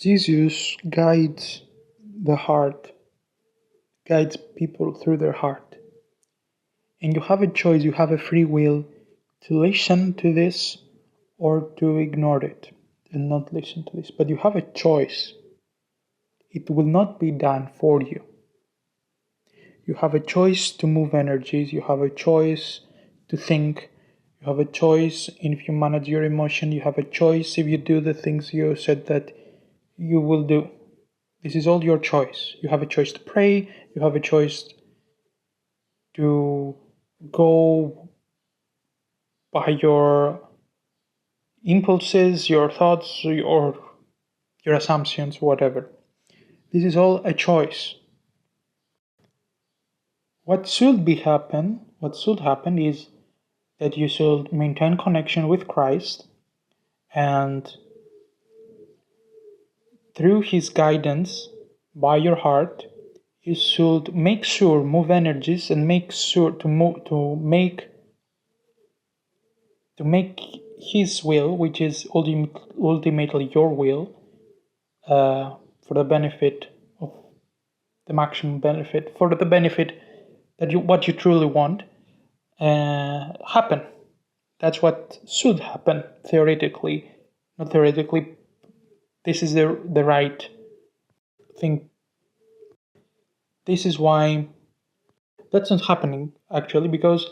Jesus guides the heart, guides people through their heart. And you have a choice, you have a free will to listen to this or to ignore it and not listen to this. But you have a choice. It will not be done for you. You have a choice to move energies, you have a choice to think, you have a choice if you manage your emotion, you have a choice if you do the things you said that you will do. This is all your choice. You have a choice to pray, you have a choice to go by your impulses, your thoughts, or your assumptions, whatever. This is all a choice. What should happen is that you should maintain connection with Christ, and through His guidance by your heart, you should move energies and make sure to make His will, which is ultimately your will, for the benefit of the maximum benefit, for the benefit that what you truly want, happen. That's what should happen theoretically, not theoretically. This is the right thing. This is why that's not happening actually, because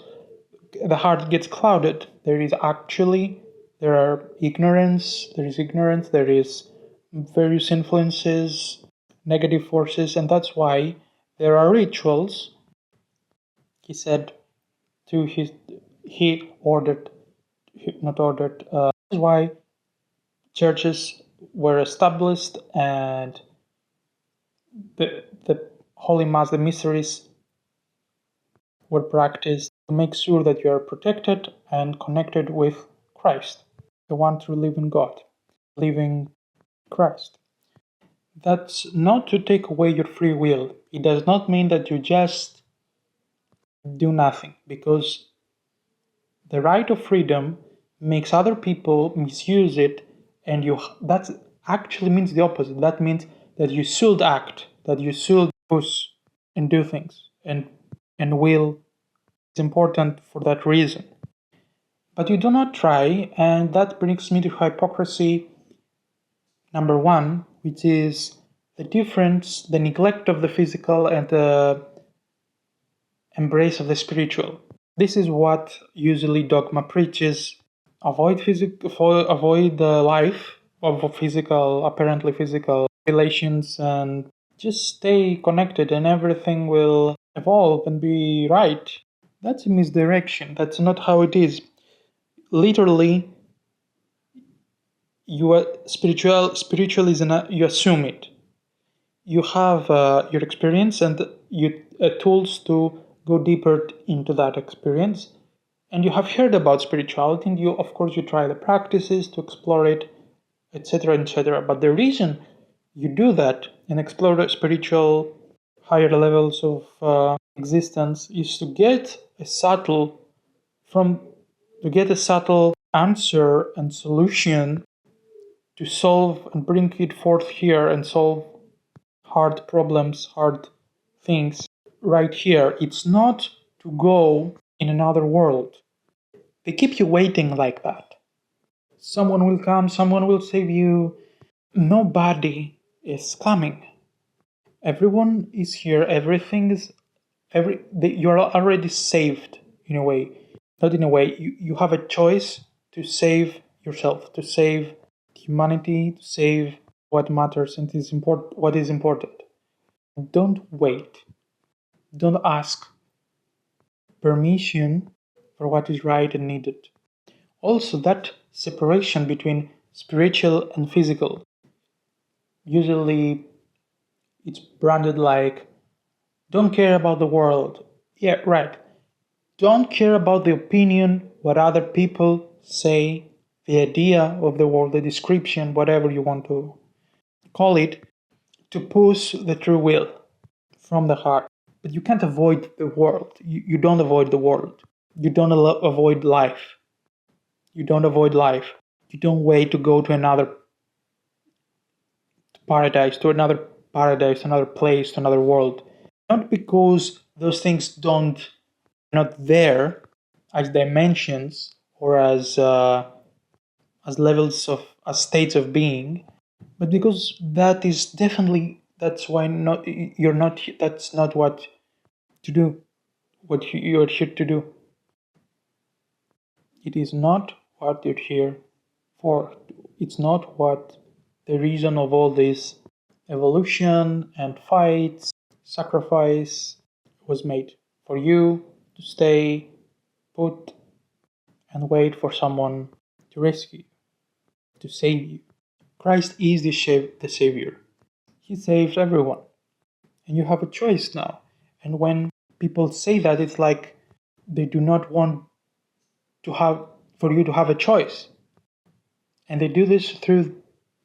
the heart gets clouded. There is ignorance, there is various influences, negative forces, and that's why there are rituals. He said this is why churches were established and the Holy Mass, the mysteries were practiced to make sure that you are protected and connected with Christ, the one true living God, living Christ. That's not to take away your free will. It does not mean that you just do nothing, because the right of freedom makes other people misuse it, and that actually means the opposite. That means that you should act, that you should push and do things, and will is important for that reason. But you do not try, and that brings me to hypocrisy number 1, which is the neglect of the physical and the embrace of the spiritual. This is what usually dogma preaches. Avoid the life of apparently physical relations, and just stay connected and everything will evolve and be right. That's a misdirection. That's not how it is. Literally, you are spiritual is you assume it. You have your experience and you tools to go deeper into that experience, and you have heard about spirituality, and of course you try the practices to explore it, etc. But the reason you do that and explore the spiritual higher levels of existence is to get a subtle answer and solution to solve and bring it forth here and solve hard problems, hard things right here. It's not to go in another world. They keep you waiting like that. Someone will come, someone will save you. Nobody is coming. Everyone is here. You're already saved in a way. Not in a way. You have a choice to save yourself, to save humanity, to save what matters and what is important. Don't wait. Don't ask permission for what is right and needed. Also, that separation between spiritual and physical. Usually, it's branded like, don't care about the world. Yeah, right. Don't care about the opinion, what other people say, the idea of the world, the description, whatever you want to call it, to push the true will from the heart. But you can't avoid the world. You don't avoid the world. You don't avoid life. You don't avoid life. You don't wait to go to another paradise, to another paradise, another place, to another world. Not because those things not there as dimensions or as levels of as states of being, but because that is definitely that's not what to do, what you're here to do. It is not what you're here for. It's not what the reason of all this evolution and fights, sacrifice was made for you to stay put and wait for someone to rescue you, to save you. Christ is the Savior. He saves everyone. And you have a choice now. And when people say that, it's like they do not want for you to have a choice. And they do this through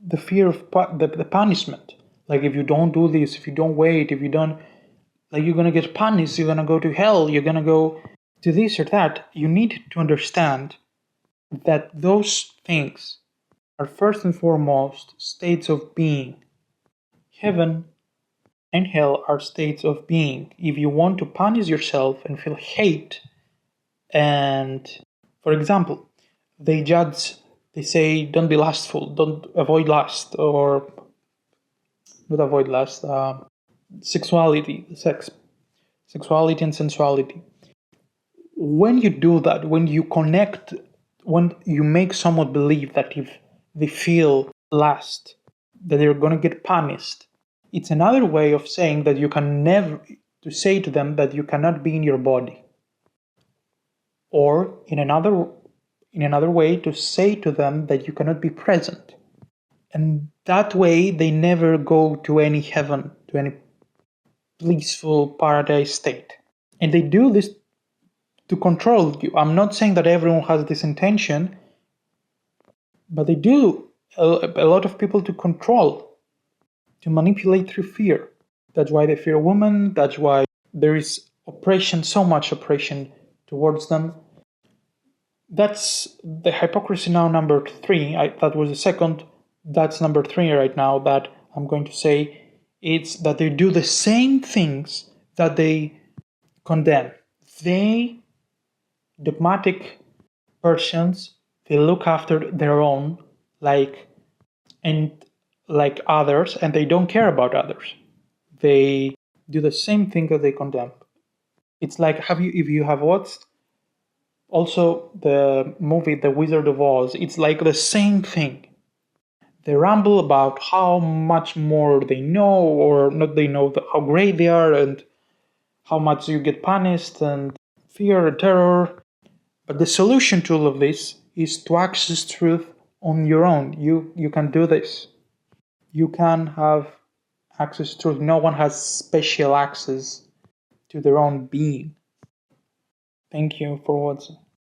the fear of the punishment. Like, if you don't do this, if you don't wait, if you don't, like, you're going to get punished, you're going to go to hell, you're going to go to this or that. You need to understand that those things are first and foremost states of being. Heaven and hell are states of being. If you want to punish yourself and feel hate, and for example, they say don't be lustful, don't avoid lust, or not avoid lust, sexuality and sensuality. When you do that, when you make someone believe that if they feel lust, that they're going to get punished, it's another way of saying that to say to them that you cannot be in your body. Or in another way, to say to them that you cannot be present. And that way they never go to any heaven, to any blissful paradise state. And they do this to control you. I'm not saying that everyone has this intention, but they do a lot of people to control, to manipulate through fear. That's why they fear women. That's why there is oppression, so much oppression towards them. That's the hypocrisy now number 3. That was the second. That's number 3 right now that I'm going to say. It's that they do the same things that they condemn. They, dogmatic persons, they look after their own like others, and they don't care about others. They do the same thing that they condemn. It's like, if you have watched also the movie The Wizard of Oz, it's like the same thing. They ramble about how much more they know, or not they know, how great they are, and how much you get punished, and fear and terror. But the solution to all of this is to access truth on your own. You can do this. You can have access to truth. No one has special access to their own being. Thank you for watching.